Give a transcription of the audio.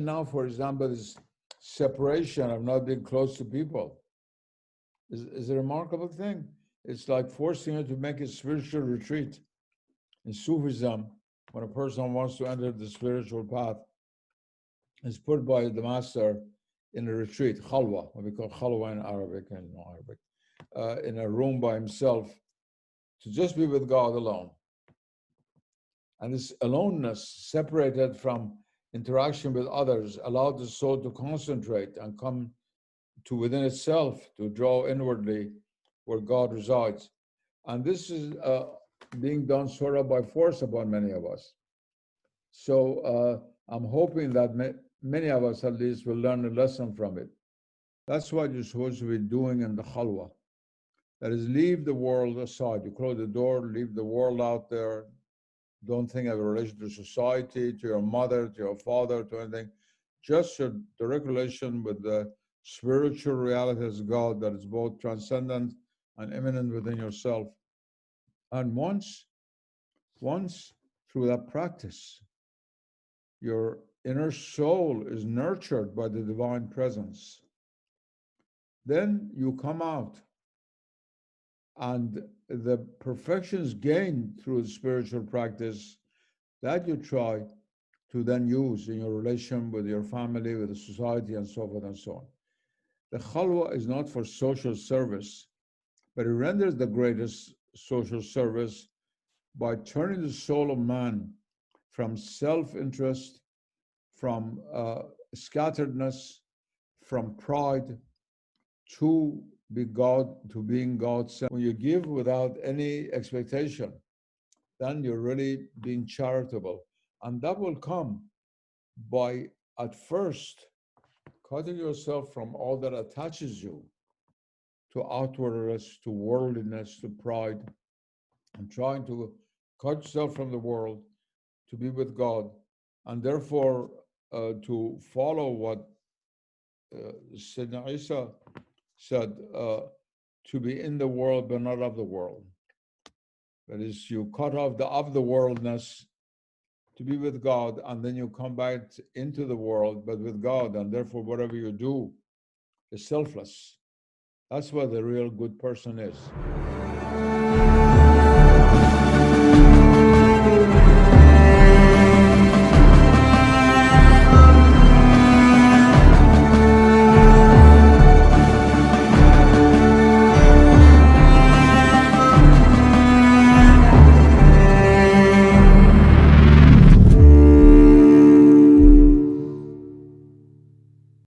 Now, for example, this separation of not being close to people is a remarkable thing. It's like forcing you to make a spiritual retreat. In Sufism, when a person wants to enter the spiritual path, is put by the master in a retreat, khalwa, what we call khalwa in Arabic and Arabic, in a room by himself, to just be with God alone. And this aloneness, separated from interaction with others, allowed the soul to concentrate and come to within itself, to draw inwardly where God resides. And this is being done sort of by force upon many of us. So I'm hoping that many of us at least will learn a lesson from it. That's what you're supposed to be doing in the khalwa. That is, leave the world aside. You close the door, leave the world out there. Don't think of a relation to society, to your mother, to your father, to anything. Just your direct relation with the spiritual reality as God that is both transcendent and immanent within yourself. And once through that practice, your inner soul is nurtured by the divine presence, then you come out, and the perfections gained through spiritual practice that you try to then use in your relation with your family, with the society, and so forth and so on. The khalwa is not for social service, but it renders the greatest social service by turning the soul of man from self-interest, from scatteredness, from pride, to being God-centered. When you give without any expectation, then you're really being charitable. And that will come by, at first, cutting yourself from all that attaches you to outwardness, to worldliness, to pride, and trying to cut yourself from the world to be with God, and therefore to follow what Sayyidina Isa said, to be in the world but not of the world. That is, you cut off the of the worldness to be with God, and then you come back into the world but with God, and therefore whatever you do is selfless. That's what the real good person is.